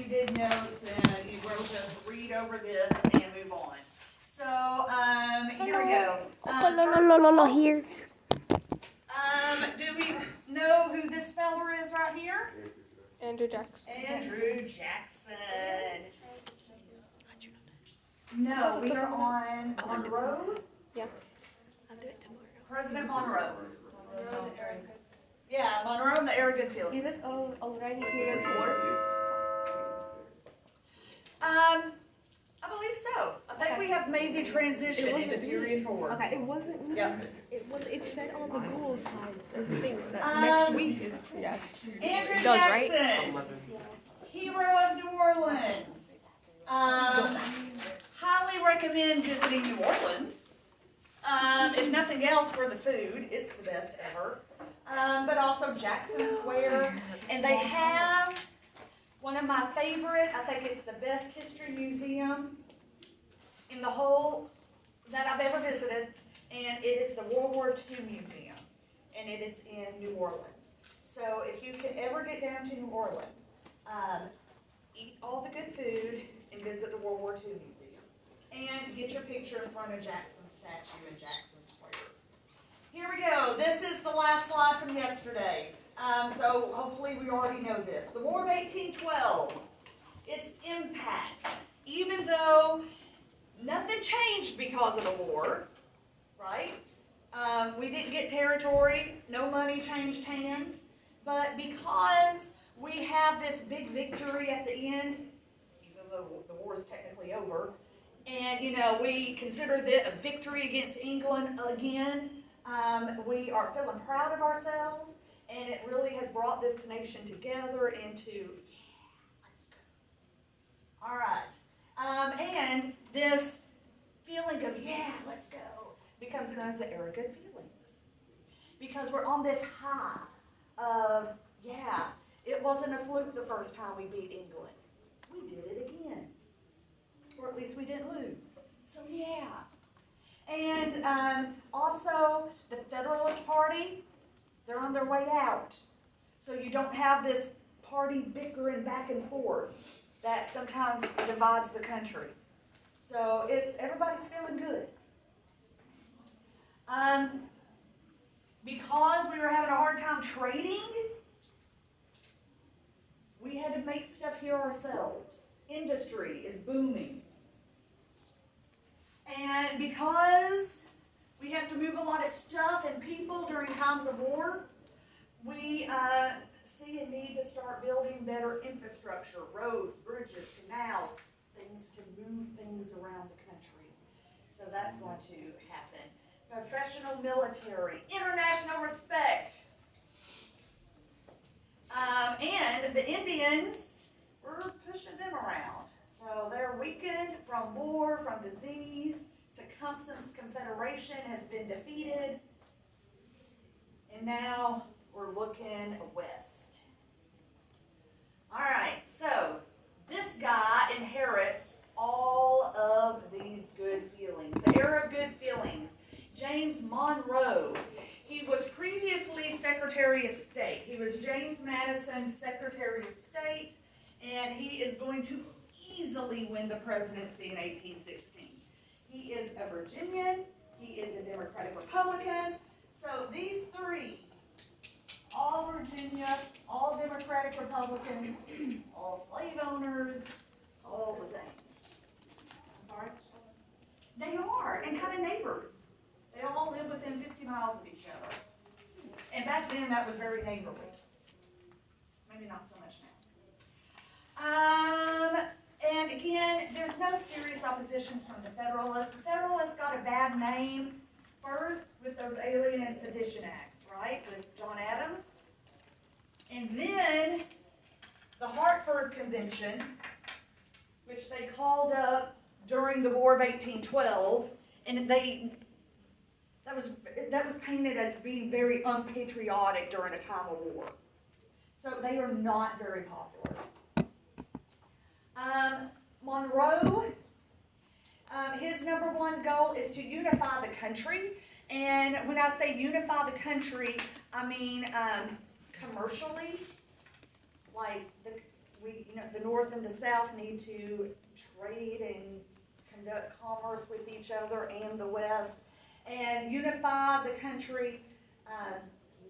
did notes and we'll just read over this and move on. So, here we go. Here. Do we know who this feller is right here? Andrew Jackson. Andrew Jackson. No, we are on Monroe. Yeah. I'll do it tomorrow. President Monroe. Yeah, Monroe and the Aragon Field. Is this already period 4? I believe so. I think we have made the transition into period 4. Okay. It wasn't. Yeah. It said on the Google side thing that next week. Yes. Andrew It does, right? Jackson, hero of New Orleans. Highly recommend visiting New Orleans. If nothing else, for the food, it's the best ever. But also Jackson Square, and they have one of my favorite. I think it's the best history museum in the whole that I've ever visited, and it is the World War II Museum, and it is in New Orleans. So if you can ever get down to New Orleans, eat all the good food and visit the World War II Museum, and get your picture in front of Jackson's statue in Jackson Square. Here we go. This is the last slide from yesterday. So hopefully we already know this. The War of 1812, its impact, even though nothing changed because of the war, right? We didn't get territory, no money changed hands, but because we have this big victory at the end, even though the war is technically over, and we consider it a victory against England again, we are feeling proud of ourselves, and it really has brought this nation together into, yeah, let's go. All right. And this feeling of, yeah, let's go, becomes known as the era of good feelings. Because we're on this high of, yeah, it wasn't a fluke the first time we beat England. We did it again. Or at least we didn't lose. So, yeah. And also, the Federalist Party, they're on their way out. So you don't have this party bickering back and forth that sometimes divides the country. So everybody's feeling good. Because we were having a hard time trading, we had to make stuff here ourselves. Industry is booming. And because we have to move a lot of stuff and people during times of war, we see a need to start building better infrastructure, roads, bridges, canals, things to move things around the country. So that's going to happen. Professional military, international respect. And the Indians, we're pushing them around. So they're weakened from war, from disease. Tecumseh's Confederation has been defeated. And now we're looking west. All right, so this guy inherits all of these good feelings. The era of good feelings. James Monroe. He was previously Secretary of State. He was James Madison's Secretary of State, and he is going to easily win the presidency in 1816. He is a Virginian. He is a Democratic Republican. So these three, all Virginia, all Democratic Republicans, all slave owners, all the things. I'm sorry? They are, and kind of neighbors. They all live within 50 miles of each other. And back then, that was very neighborly. Maybe not so much now. And again, there's no serious oppositions from the Federalists. The Federalists got a bad name first with those Alien and Sedition Acts, right, with John Adams. And then the Hartford Convention, which they called up during the War of 1812, and that was painted as being very unpatriotic during a time of war. So they are not very popular. Monroe, his number one goal is to unify the country. And when I say unify the country, I mean commercially. Like, the North and the South need to trade and conduct commerce with each other and the West, and unify the country,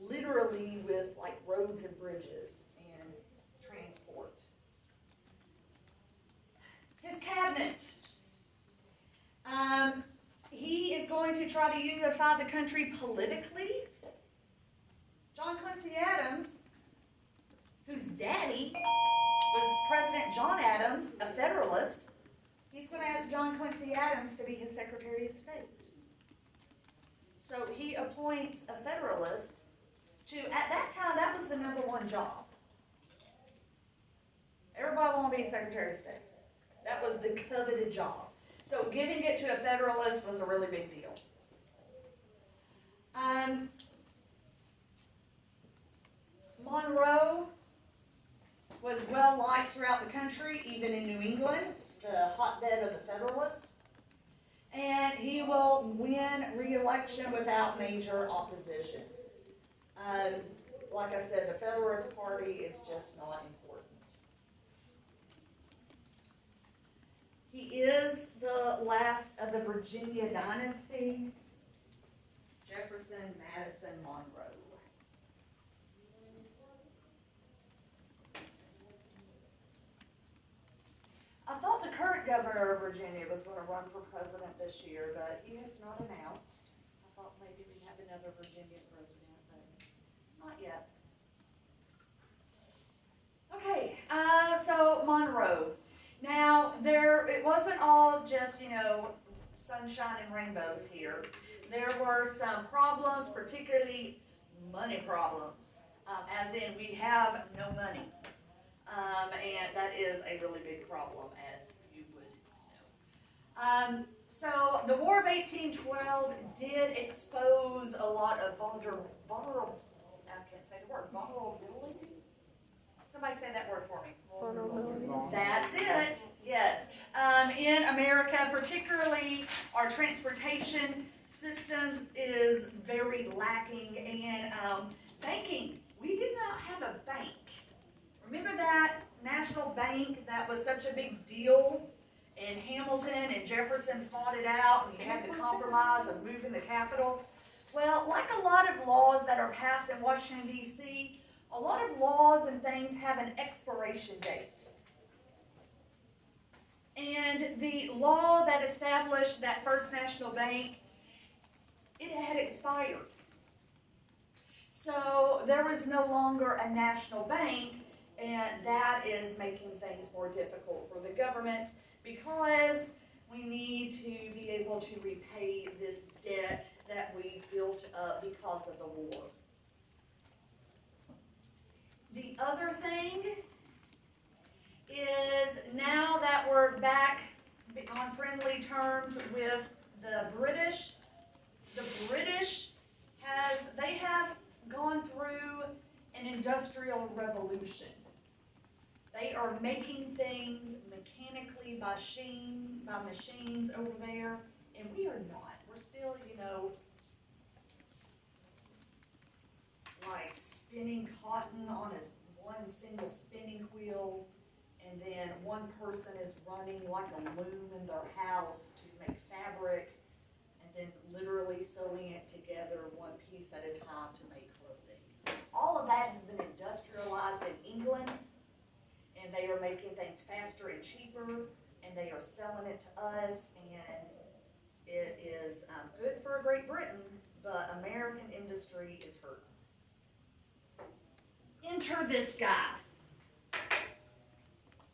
literally with like roads and bridges and transport. His cabinet. He is going to try to unify the country politically. John Quincy Adams, whose daddy was President John Adams, a Federalist, he's going to ask John Quincy Adams to be his Secretary of State. So he appoints a Federalist to, at that time, that was the #1 job. Everybody wanted to be Secretary of State. That was the coveted job. So giving it to a Federalist was a really big deal. Monroe was well liked throughout the country, even in New England, the hotbed of the Federalists. And he will win re-election without major opposition. Like I said, the Federalist Party is just not important. He is the last of the Virginia dynasty, Jefferson, Madison, Monroe. I thought the current governor of Virginia was going to run for president this year, but he has not announced. I thought maybe we'd have another Virginia president, but not yet. Okay, so Monroe. Now, it wasn't all just, sunshine and rainbows here. There were some problems, particularly money problems, as in we have no money. And that is a really big problem, as you would know. So the War of 1812 did expose a lot of vulnerability. Somebody say that word for me. Vulnerabilities. That's it, yes. In America, particularly our transportation systems is very lacking, and banking. We did not have a bank. Remember that national bank that was such a big deal in Hamilton, and Jefferson fought it out, and you had the compromise of moving the capital? Well, like a lot of laws that are passed in Washington, D.C., a lot of laws and things have an expiration date. And the law that established that First National Bank, it had expired. So there was no longer a national bank, and that is making things more difficult for the government because we need to be able to repay this debt that we built up because of the war. The other thing is, now that we're back on friendly terms with the British have gone through an industrial revolution. They are making things mechanically by machines over there, and we are not. We're still, like spinning cotton on one single spinning wheel, and then one person is running like a loom in their house to make fabric, and then literally sewing it together one piece at a time to make clothing. All of that has been industrialized in England, and they are making things faster and cheaper, and they are selling it to us, and it is good for Great Britain, but American industry is hurting. Enter this guy.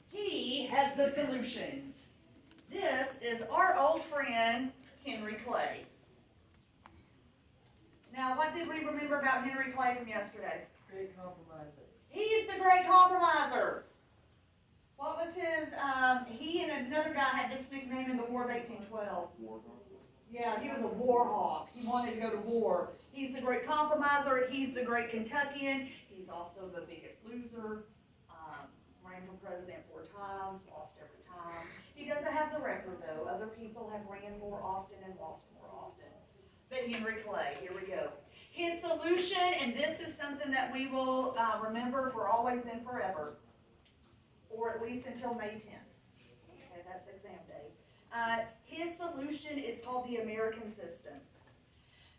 He has the solutions. This is our old friend, Henry Clay. Now, what did we remember about Henry Clay from yesterday? Great compromiser. He's the great compromiser. What was his, he and another guy had this nickname in the War of 1812. Yeah, he was a war hawk. He wanted to go to war. He's the great compromiser. He's the great Kentuckian. He's also the biggest loser. Ran for president 4 times, lost every time. He doesn't have the record though. Other people have ran more often and lost more often. But Henry Clay, here we go. His solution, and this is something that we will remember for always and forever. or at least until May 10th. Okay, that's exam day. His solution is called the American system.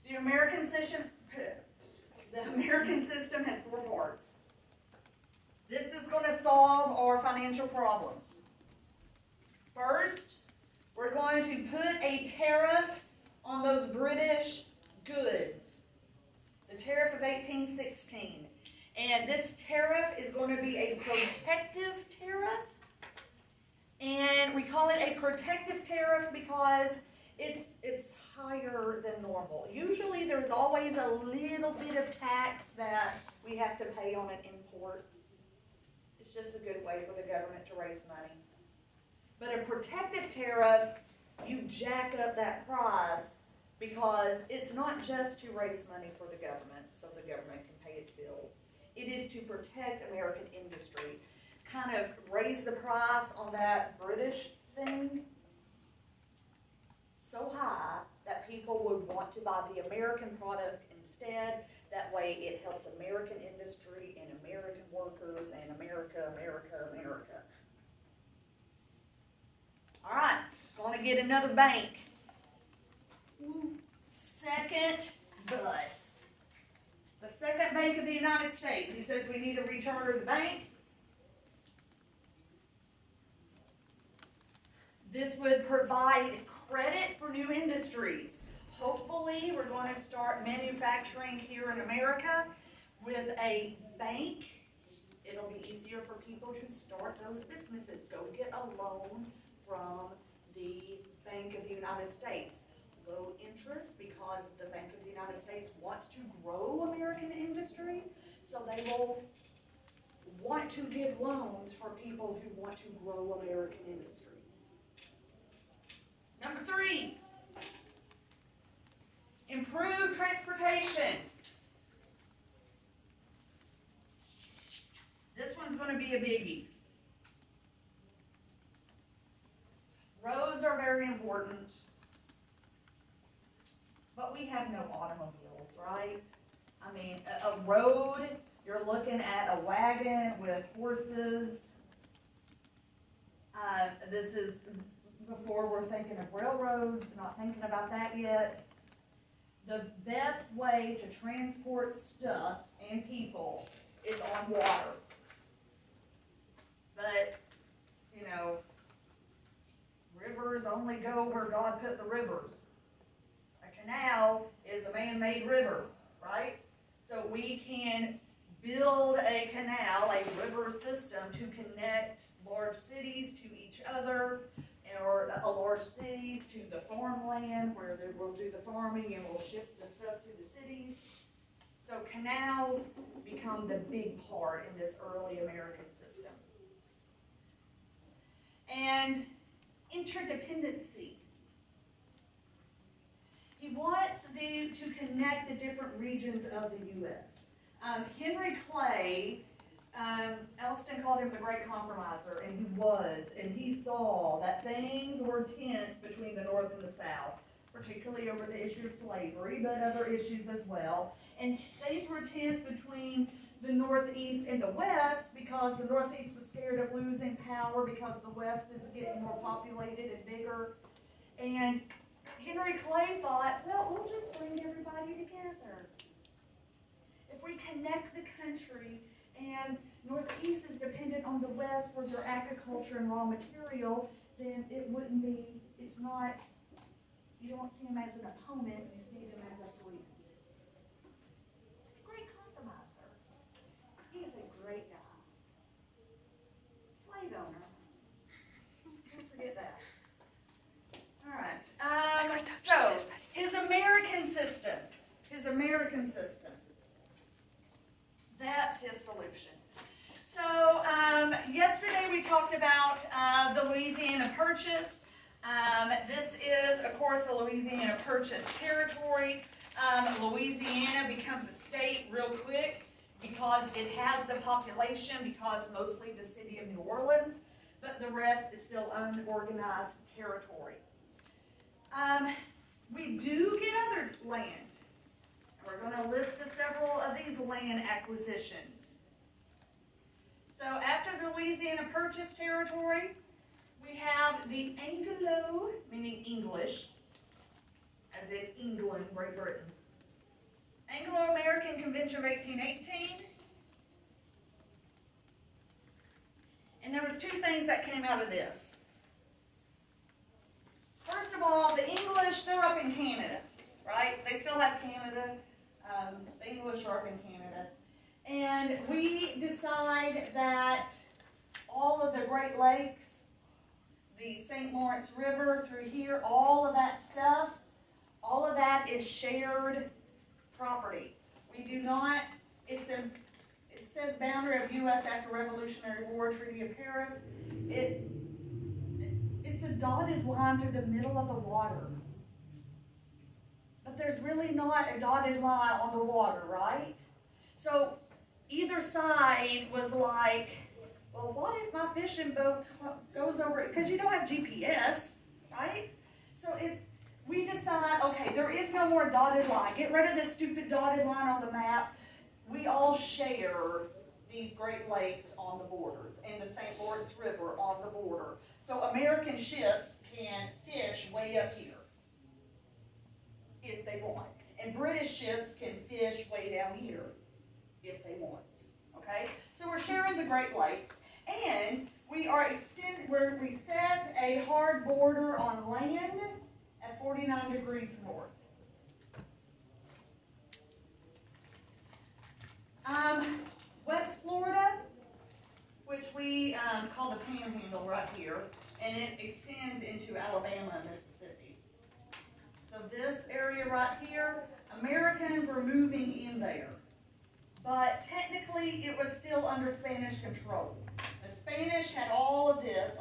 The American system has 4 parts. This is going to solve our financial problems. First, we're going to put a tariff on those British goods. The tariff of 1816. And this tariff is going to be a protective tariff. And we call it a protective tariff because it's higher than normal. Usually there's always a little bit of tax that we have to pay on an import. It's just a good way for the government to raise money. But a protective tariff, you jack up that price because it's not just to raise money for the government so the government can pay its bills. It is to protect American industry. Kind of raise the price on that British thing so high that people would want to buy the American product instead. That way it helps American industry and American workers and America, America, America. All right, going to get another bank. Second bus. The second bank of the United States. He says we need to recharter the bank. This would provide credit for new industries. Hopefully, we're going to start manufacturing here in America with a bank. It'll be easier for people to start those businesses. Go get a loan from the Bank of the United States. Low interest because the Bank of the United States wants to grow American industry, so they will want to give loans for people who want to grow American industries. Number 3, improve transportation. This one's going to be a biggie. Roads are very important, but we have no automobiles, right? I mean, a road, you're looking at a wagon with horses. This is before we're thinking of railroads, not thinking about that yet. The best way to transport stuff and people is on water. But, you know, rivers only go where God put the rivers. A canal is a man-made river, right? So we can build a canal, a river system to connect large cities to each other, or large cities to the farmland where we'll do the farming and we'll ship the stuff to the cities. So canals become the big part in this early American system. And interdependency. He wants to connect the different regions of the U.S. Henry Clay, Elston called him the great compromiser, and he was, and he saw that things were tense between the North and the South, particularly over the issue of slavery, but other issues as well. And things were tense between the Northeast and the West because the Northeast was scared of losing power because the West is getting more populated and bigger. And Henry Clay thought, well, we'll just bring everybody together. If we connect the country, and Northeast is dependent on the West for their agriculture and raw material, then it wouldn't be, it's not, you don't see them as an opponent, you see them as a friend. Great compromiser. He is a great guy. Slave owner. Don't forget that. All right. So, his American system. That's his solution. So, yesterday we talked about the Louisiana Purchase. This is, of course, a Louisiana Purchase territory. Louisiana becomes a state real quick because it has the population, because mostly the city of New Orleans, but the rest is still unorganized territory. We do get other land. We're going to list several of these land acquisitions. So after the Louisiana Purchase territory, we have the Anglo, meaning English, as in England, Great Britain. Anglo-American Convention of 1818. And there was two things that came out of this. First of all, the English, they're up in Canada, right? They still have Canada. The English are up in Canada. And we decide that all of the Great Lakes, the St. Lawrence River through here, all of that stuff, all of that is shared property. We do not, it says boundary of U.S. after Revolutionary War, Treaty of Paris. It's a dotted line through the middle of the water. But there's really not a dotted line on the water, right? So either side was like, well, what if my fishing boat goes over, because you don't have GPS, right? So we decide, okay, there is no more dotted line. Get rid of this stupid dotted line on the map. We all share these Great Lakes on the borders and the St. Lawrence River on the border. So American ships can fish way up here if they want. And British ships can fish way down here if they want. Okay? So we're sharing the Great Lakes, and we set a hard border on land at 49 degrees north. West Florida, which we call the Panhandle right here, and it extends into Alabama and Mississippi. So this area right here, Americans were moving in there. But technically, it was still under Spanish control. The Spanish had all of this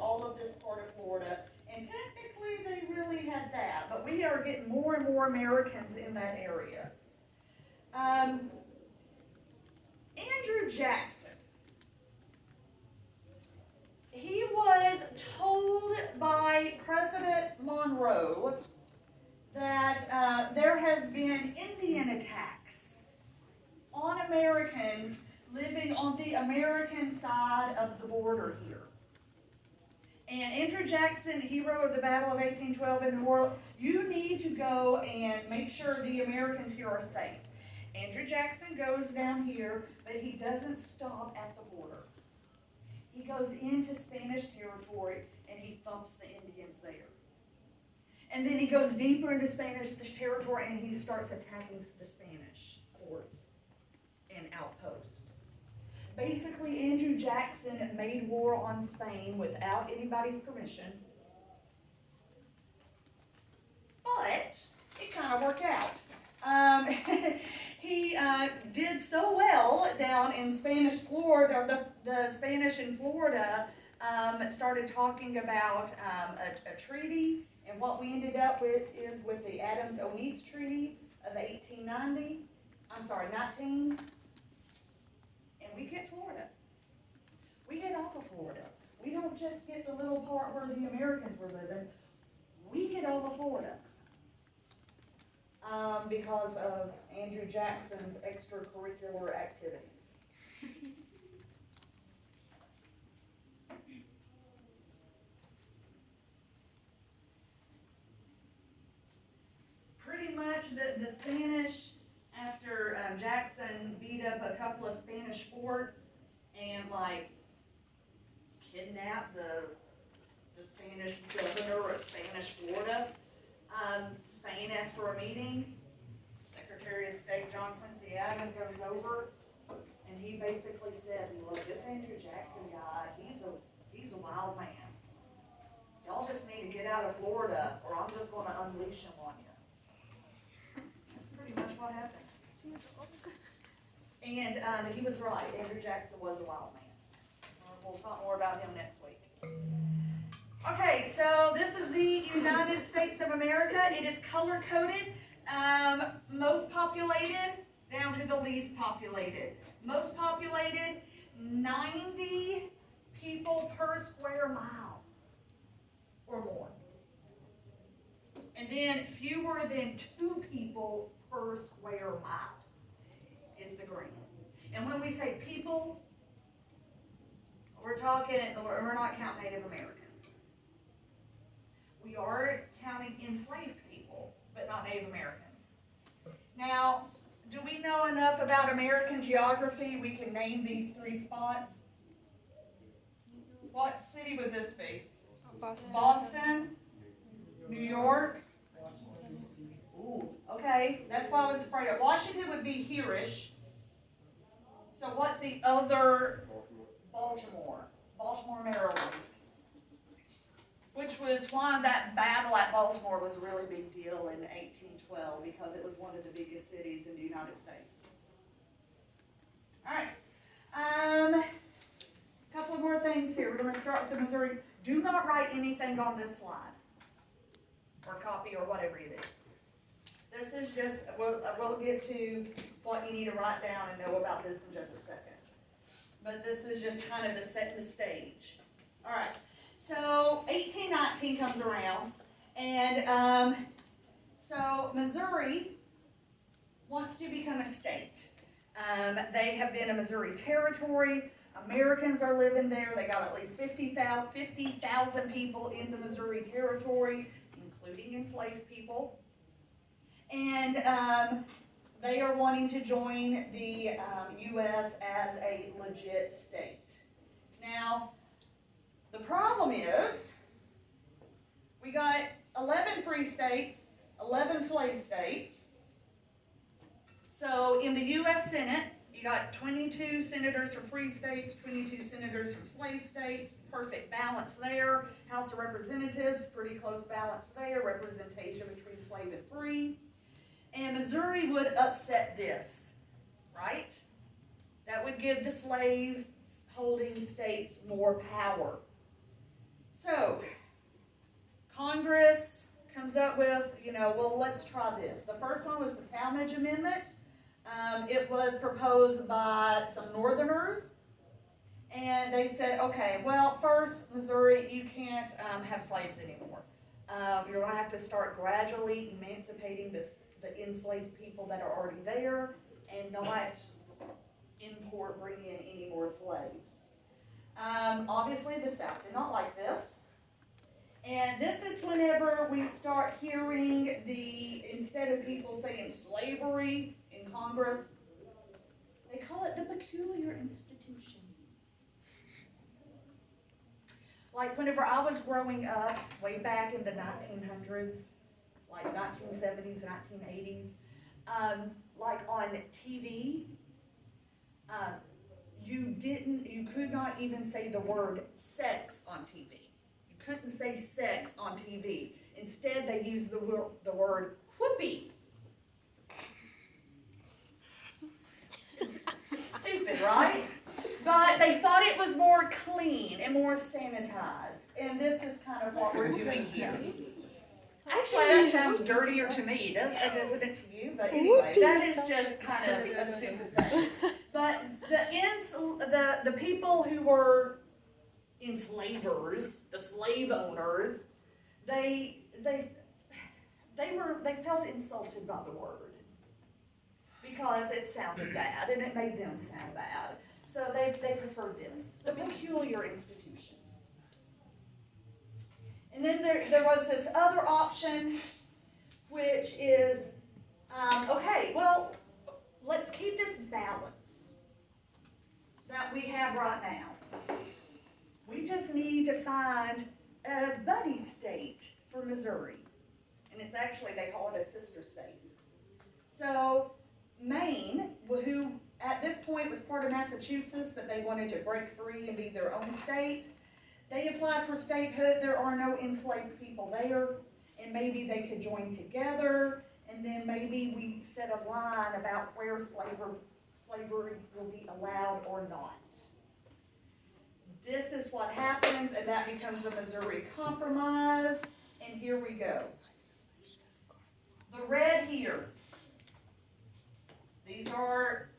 part of Florida, and technically they really had that. But we are getting more and more Americans in that area. Andrew Jackson. He was told by President Monroe that there has been Indian attacks on Americans living on the American side of the border here. And Andrew Jackson, hero of the Battle of 1812 in New Orleans, you need to go and make sure the Americans here are safe. Andrew Jackson goes down here, but he doesn't stop at the border. He goes into Spanish territory and he thumps the Indians there. And then he goes deeper into Spanish territory and he starts attacking the Spanish forts and outposts. Basically, Andrew Jackson made war on Spain without anybody's permission. But it kind of worked out. He did so well down in Spanish Florida, the Spanish in Florida started talking about a treaty, and what we ended up with is with the Adams-Onis Treaty of 19, and we get Florida. We get all of Florida. We don't just get the little part where the Americans were living. We get all of Florida. Because of Andrew Jackson's extracurricular activities. Pretty much the Spanish, after Jackson beat up a couple of Spanish forts and kidnapped the Spanish governor of Spanish Florida, Spain asked for a meeting. Secretary of State John Quincy Adams goes over, and he basically said, "Look, this Andrew Jackson guy, he's a wild man. Y'all just need to get out of Florida, or I'm just going to unleash him on you." That's pretty much what happened. And he was right. Andrew Jackson was a wild man. We'll talk more about him next week. Okay, so this is the United States of America. It is color-coded, most populated down to the least populated. Most populated, 90 people per square mile or more. And then fewer than 2 people per square mile is the green. And when we say people, we're not counting Native Americans. We are counting enslaved people, but not Native Americans. Now, do we know enough about American geography we can name these 3 spots? What city would this be? Boston? New York? Ooh, okay, that's why I was afraid of. Washington would be here-ish. So what's the other? Baltimore, Maryland. Which was why that battle at Baltimore was a really big deal in 1812, because it was one of the biggest cities in the United States. Alright, couple of more things here. We're going to start with the Missouri. Do not write anything on this slide, or copy, or whatever you do. This is just, we'll get to what you need to write down and know about this in just a second. But this is just kind of to set the stage. Alright, so 1819 comes around, and so Missouri wants to become a state. They have been a Missouri territory. Americans are living there. They got at least 50,000 people in the Missouri territory, including enslaved people. And they are wanting to join the U.S. as a legit state. Now, the problem is, we got 11 free states, 11 slave states. So in the U.S. Senate, you got 22 senators from free states, 22 senators from slave states, perfect balance there. House of Representatives, pretty close balance there, representation between slave and free. And Missouri would upset this, right? That would give the slave-holding states more power. So, Congress comes up with, well, let's try this. The first one was the Talmadge Amendment. It was proposed by some Northerners. And they said, okay, well, first, Missouri, you can't have slaves anymore. You're going to have to start gradually emancipating the enslaved people that are already there, and not bring in any more slaves. Obviously, the South did not like this. And this is whenever we start hearing instead of people saying slavery in Congress, they call it the peculiar institution. Like whenever I was growing up, way back in the 1900s, like 1970s, 1980s, like on TV, you could not even say the word sex on TV. You couldn't say sex on TV. Instead, they used the word whoopee. Stupid, right? But they thought it was more clean and more sanitized. And this is kind of what we're doing here. Actually, that sounds dirtier to me, doesn't it to you? But anyway, that is just kind of a stupid thing. But the people who were enslavers, the slave owners, they felt insulted by the word because it sounded bad and it made them sound bad. So they preferred this, the peculiar institution. And then there was this other option, which is, okay, well, let's keep this balance that we have right now. We just need to find a buddy state for Missouri. And it's actually, they call it a sister state. So Maine, who at this point was part of Massachusetts, but they wanted to break free and be their own state, they applied for statehood. There are no enslaved people there, and maybe they could join together, and then maybe we set a line about where slavery will be allowed or not. This is what happens, and that becomes the Missouri Compromise, and here we go. The red here, these are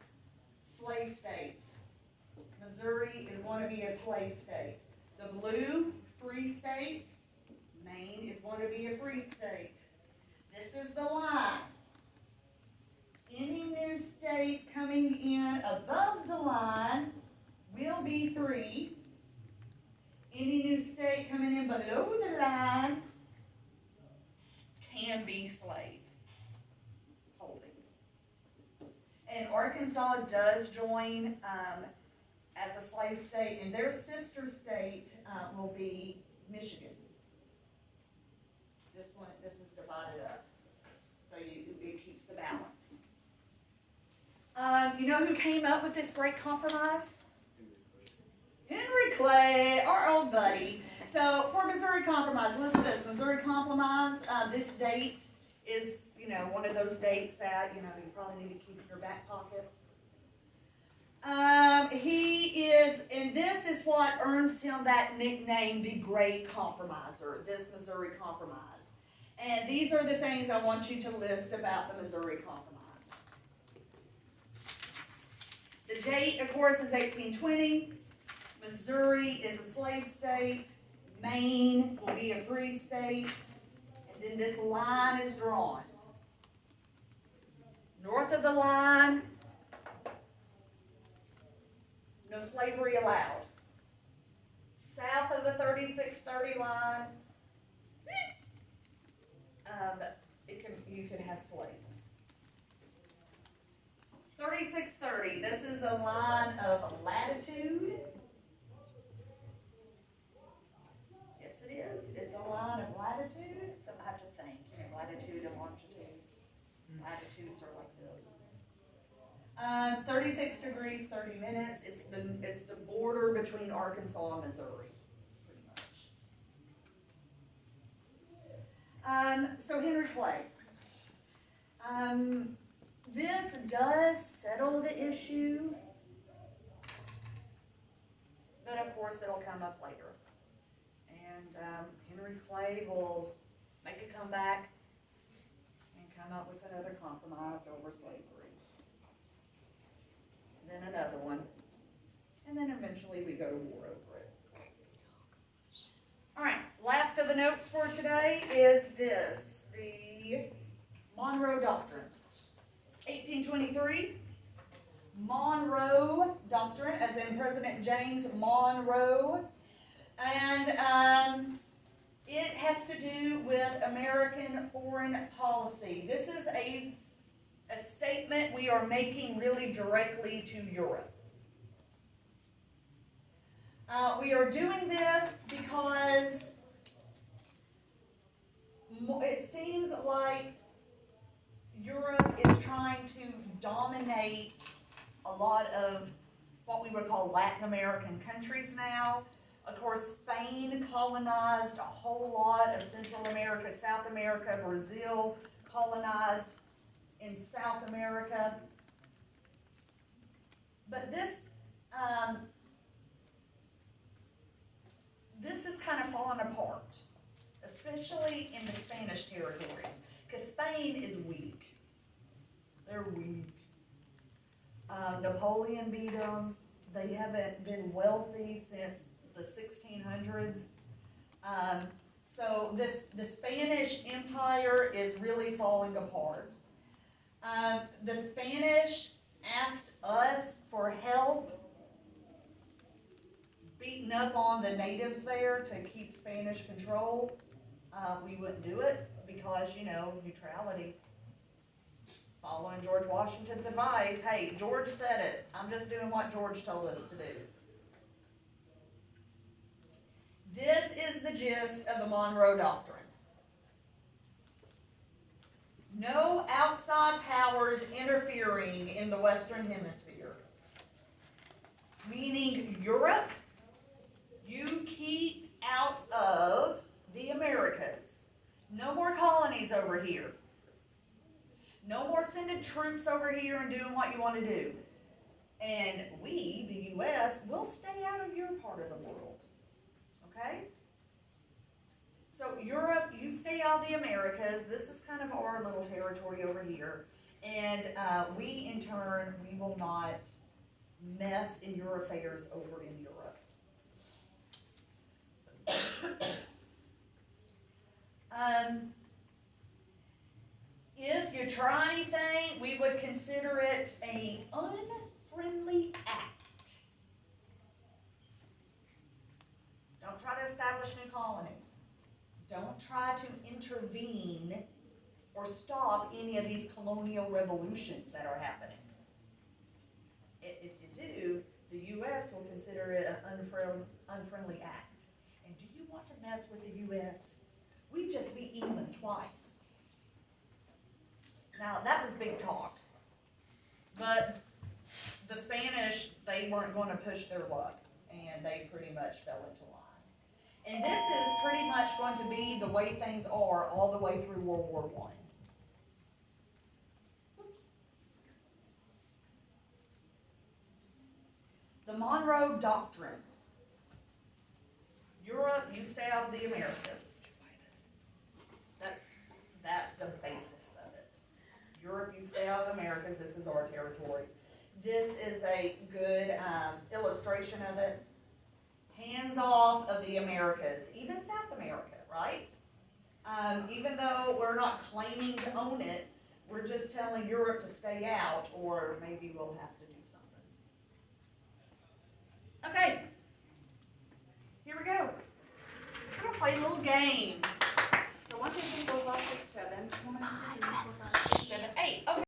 slave states. Missouri is going to be a slave state. The blue, free states. Maine is going to be a free state. This is the line. Any new state coming in above the line will be free, Any new state coming in below the line can be slave holding. And Arkansas does join as a slave state, and their sister state will be Michigan. This is divided up, so it keeps the balance. You know who came up with this great compromise? Henry Clay, our old buddy. So for Missouri Compromise, listen to this. Missouri Compromise, this date is, one of those dates that, you probably need to keep in your back pocket. And this is what earns him that nickname, the Great Compromiser, this Missouri Compromise. And these are the things I want you to list about the Missouri Compromise. The date, of course, is 1820. Missouri is a slave state. Maine will be a free state. And then this line is drawn. North of the line, no slavery allowed. South of the 3630 line, you can have slaves. 3630, this is a line of latitude. Yes, it is. It's a line of latitude. So I have to think, latitude and longitude. Latitudes are like this. 36 degrees, 30 minutes. It's the border between Arkansas and Missouri, pretty much. So Henry Clay. This does settle the issue, but of course it'll come up later. And Henry Clay will make a comeback and come up with another compromise over slavery. And then another one. And then eventually we go to war over it. All right, last of the notes for today is this, the Monroe Doctrine. 1823, Monroe Doctrine, as in President James Monroe. And it has to do with American foreign policy. This is a statement we are making really directly to Europe. We are doing this because it seems like Europe is trying to dominate a lot of what we would call Latin American countries now. Of course, Spain colonized a whole lot of Central America, South America. Brazil colonized in South America. But this is kind of falling apart, especially in the Spanish territories, because Spain is weak. They're weak. Napoleon beat them. They haven't been wealthy since the 1600s. So the Spanish Empire is really falling apart. The Spanish asked us for help beating up on the natives there to keep Spanish control. We wouldn't do it because, neutrality. Following George Washington's advice. Hey, George said it. I'm just doing what George told us to do. This is the gist of the Monroe Doctrine. No outside powers interfering in the Western Hemisphere. Meaning Europe, you keep out of the Americas. No more colonies over here. No more sending troops over here and doing what you want to do. And we, the U.S., will stay out of your part of the world. Okay? So Europe, you stay out of the Americas. This is kind of our little territory over here. And we, in turn, we will not mess in your affairs over in Europe. If you try anything, we would consider it an unfriendly act. Don't try don't try to intervene or stop any of these colonial revolutions that are happening. If you do, the U.S. will consider it an unfriendly act. And do you want to mess with the U.S.? We just beat England twice. Now, that was big talk. But the Spanish, they weren't going to push their luck, and they pretty much fell into line. And this is pretty much going to be the way things are all the way through World War I. Oops. The Monroe Doctrine. Europe, you stay out of the Americas. That's the basis of it. Europe, you stay out of the Americas, this is our territory. This is a good illustration of it. Hands off of the Americas, even South America, right? Even though we're not claiming to own it, we're just telling Europe to stay out, or maybe we'll have to do something. Okay, here we go. We're gonna play a little game. So 1, 2, 3, 4, 5, 6, 7. 1, 2, 3, 4, 5, 6, 7, 8. Okay.